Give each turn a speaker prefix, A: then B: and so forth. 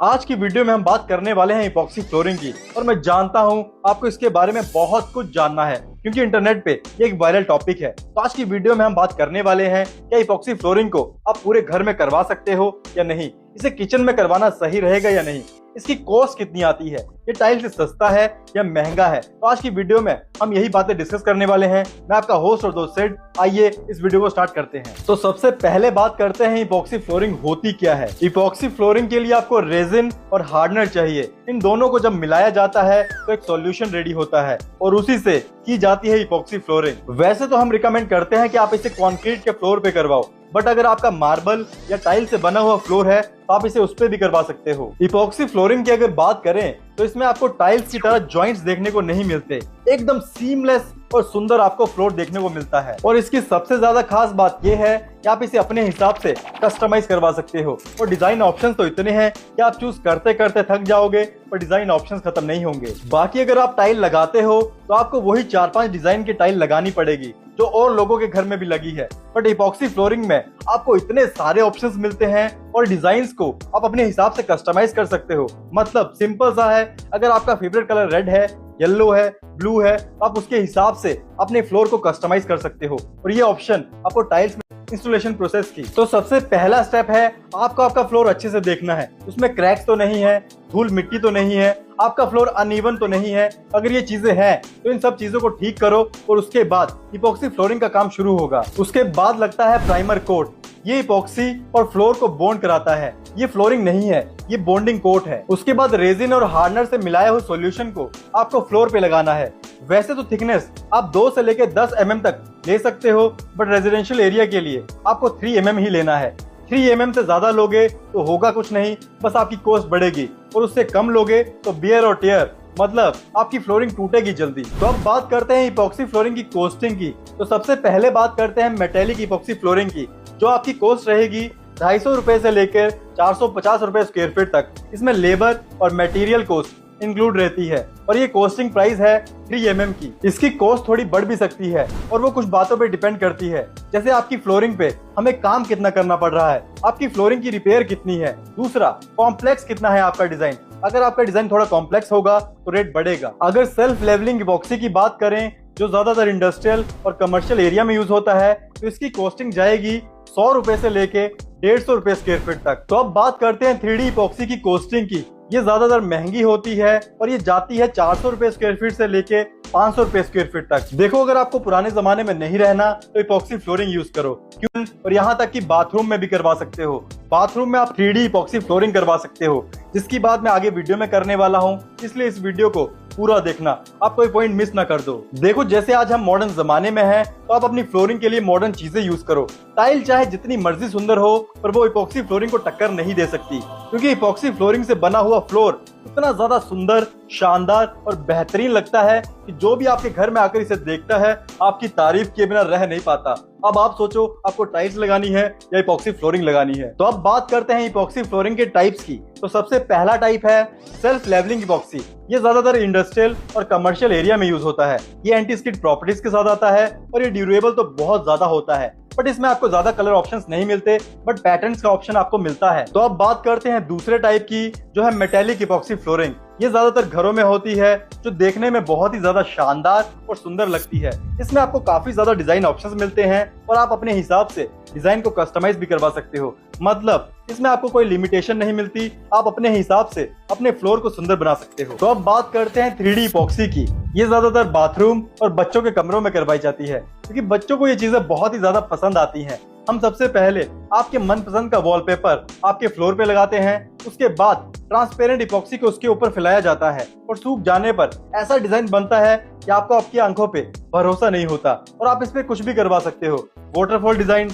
A: आज की वीडियो में हम बात करने वाले हैं इपॉक्सी फ्लोरिंग की। और मैं जानता हूं आपको इसके बारे में बहुत कुछ जानना है क्योंकि इंटरनेट पे ये एक वायरल टॉपिक है। तो आज की वीडियो में हम बात करने वाले हैं क्या इपॉक्सी फ्लोरिंग को आप पूरे घर में करवा सकते हो या नहीं, इसे किचन में करवाना सही रहेगा या नहीं, इसकी कॉस्ट कितनी आती है, ये टाइल से सस्ता है या महंगा है। तो आज की वीडियो में हम यही बातें डिस्कस करने वाले हैं। मैं आपका होस्ट और दोस्त सेड, आइए इस वीडियो को स्टार्ट करते हैं। तो सबसे पहले बात करते हैं इपॉक्सी फ्लोरिंग होती क्या है। इपॉक्सी फ्लोरिंग के लिए आपको रेजिन और हार्डनर चाहिए। इन दोनों को जब मिलाया जाता है तो एक सॉल्यूशन रेडी होता है और उसी से की जाती है इपॉक्सी फ्लोरिंग। वैसे तो हम रिकमेंड करते हैं कि आप इसे कंक्रीट के फ्लोर पे करवाओ, बट अगर आपका मार्बल या टाइल से बना हुआ फ्लोर है तो आप इसे उस पे भी करवा सकते हो। इपॉक्सी फ्लोरिंग की अगर बात करें तो इसमें आपको टाइल्स की तरह जॉइंट्स देखने को नहीं मिलते, एकदम सीमलेस और सुंदर आपको फ्लोर देखने को मिलता है। और इसकी सबसे ज्यादा खास बात यह है कि आप इसे अपने हिसाब से कस्टमाइज करवा सकते हो। और डिजाइन ऑप्शंस तो इतने हैं कि आप चूज करते करते थक जाओगे पर डिजाइन ऑप्शंस खत्म नहीं होंगे। बाकी अगर आप टाइल लगाते हो तो आपको वही 4-5 डिजाइन की टाइल लगानी पड़ेगी जो और लोगों के घर में भी लगी है। बट इपॉक्सी फ्लोरिंग में आपको इतने सारे ऑप्शंस मिलते हैं और डिजाइन्स को आप अपने हिसाब से कस्टमाइज कर सकते हो। मतलब सिंपल सा है, अगर आपका फेवरेट कलर रेड है, येलो है, ब्लू है, आप उसके हिसाब से अपने फ्लोर को कस्टमाइज कर सकते हो। और ये ऑप्शन आपको टाइल्स में इंस्टॉलेशन प्रोसेस की। तो सबसे पहला स्टेप है आपको आपका फ्लोर अच्छे से देखना है, उसमें क्रैक्स तो नहीं है, धूल मिट्टी तो नहीं है, आपका फ्लोर अनइवन तो नहीं है। अगर ये चीजें हैं तो इन सब चीजों को ठीक करो और उसके बाद इपॉक्सी फ्लोरिंग का काम शुरू होगा। उसके बाद लगता है प्राइमर कोट। ये इपॉक्सी और फ्लोर को बॉन्ड कराता है, ये फ्लोरिंग नहीं है, ये बॉन्डिंग कोट है। उसके बाद रेजिन और हार्डनर से मिलाया हुआ सॉल्यूशन को आपको फ्लोर पे लगाना है। वैसे तो थिकनेस आप 2 से लेकर 10 mm तक ले सकते हो, बट रेजिडेंशियल एरिया के लिए आपको 3 mm ही लेना है। 3 mm से ज्यादा लोगे तो होगा कुछ नहीं, बस आपकी कॉस्ट बढ़ेगी, और उससे कम लोगे तो बियर और टेयर, मतलब आपकी फ्लोरिंग टूटेगी जल्दी। तो अब बात करते हैं इपॉक्सी फ्लोरिंग की कॉस्टिंग की। तो सबसे पहले बात करते हैं मेटेलिक इपॉक्सी फ्लोरिंग की, जो आपकी कॉस्ट रहेगी 250 रुपए से लेकर 450 रुपए स्क्वायर फीट तक। इसमें लेबर और मटेरियल कॉस्ट इंक्लूड रहती है और ये कॉस्टिंग प्राइस है 3 mm की। इसकी कॉस्ट थोड़ी बढ़ भी सकती है और वो कुछ बातों पे डिपेंड करती है, जैसे आपकी फ्लोरिंग पे हमें काम कितना करना पड़ रहा है, आपकी फ्लोरिंग की रिपेयर कितनी है, दूसरा कॉम्प्लेक्स कितना है आपका डिजाइन। अगर आपका डिजाइन थोड़ा कॉम्प्लेक्स होगा तो रेट बढ़ेगा। अगर सेल्फ लेवलिंग इपॉक्सी की बात करें जो ज्यादातर इंडस्ट्रियल और कमर्शियल एरिया में यूज होता है, तो इसकी कॉस्टिंग जाएगी 100 रुपए से लेके 150 रुपए स्क्वायर फीट तक। तो अब बात करते हैं 3D इपॉक्सी की कॉस्टिंग की। ये ज्यादातर महंगी होती है और ये जाती है 400 रुपए स्क्वायर फीट से लेके 500 रुपए स्क्वायर फीट तक। देखो, अगर आपको पुराने जमाने में नहीं रहना तो इपॉक्सी फ्लोरिंग यूज करो, क्यों, और यहाँ तक कि बाथरूम में भी करवा सकते हो। बाथरूम में आप 3D इपॉक्सी फ्लोरिंग करवा सकते हो, जिसकी बात मैं आगे वीडियो में करने वाला हूँ, इसलिए इस वीडियो को पूरा देखना, आप कोई पॉइंट मिस ना कर दो। देखो, जैसे आज हम मॉडर्न जमाने में हैं, तो आप अपनी फ्लोरिंग के लिए मॉडर्न चीजें यूज करो। टाइल चाहे जितनी मर्जी सुंदर हो, पर वो इपॉक्सी फ्लोरिंग को टक्कर नहीं दे सकती, क्योंकि इपॉक्सी फ्लोरिंग से बना हुआ फ्लोर इतना ज्यादा सुंदर, शानदार और बेहतरीन लगता है कि जो भी आपके घर में आकर इसे देखता है आपकी तारीफ किए बिना रह नहीं पाता। अब आप सोचो, आपको टाइल्स लगानी है या इपॉक्सी फ्लोरिंग लगानी है। तो अब बात करते हैं इपॉक्सी फ्लोरिंग के टाइप्स की। तो सबसे पहला टाइप है सेल्फ लेवलिंग इपॉक्सी। ये ज्यादातर इंडस्ट्रियल और कमर्शियल एरिया में यूज होता है। ये एंटी स्किड प्रॉपर्टीज के साथ आता है और ये ड्यूरेबल तो बहुत ज्यादा होता है, बट इसमें आपको ज्यादा कलर ऑप्शंस नहीं मिलते, बट पैटर्न्स का ऑप्शन आपको मिलता है। तो अब बात करते हैं दूसरे टाइप की, जो है मेटेलिक इपॉक्सी फ्लोरिंग। ये ज्यादातर घरों में होती है, जो देखने में बहुत ही ज्यादा शानदार और सुंदर लगती है। इसमें आपको काफी ज्यादा डिजाइन ऑप्शंस मिलते हैं और आप अपने हिसाब से डिजाइन को कस्टमाइज भी करवा सकते हो। मतलब इसमें आपको कोई लिमिटेशन नहीं मिलती, आप अपने हिसाब से अपने फ्लोर को सुंदर बना सकते हो। तो अब बात करते हैं 3D इपॉक्सी की। ये ज्यादातर बाथरूम और बच्चों के कमरों में करवाई जाती है, क्योंकि बच्चों को ये चीजें बहुत ही ज्यादा पसंद आती हैं। हम सबसे पहले आपके मनपसंद का वॉलपेपर आपके फ्लोर पे लगाते हैं, उसके बाद ट्रांसपेरेंट इपॉक्सी को उसके ऊपर फैलाया जाता है और सूख जाने पर ऐसा डिजाइन बनता है कि आपको आपकी आंखों पे भरोसा नहीं होता और आप इस पे कुछ भी करवा सकते हो। Waterfall design,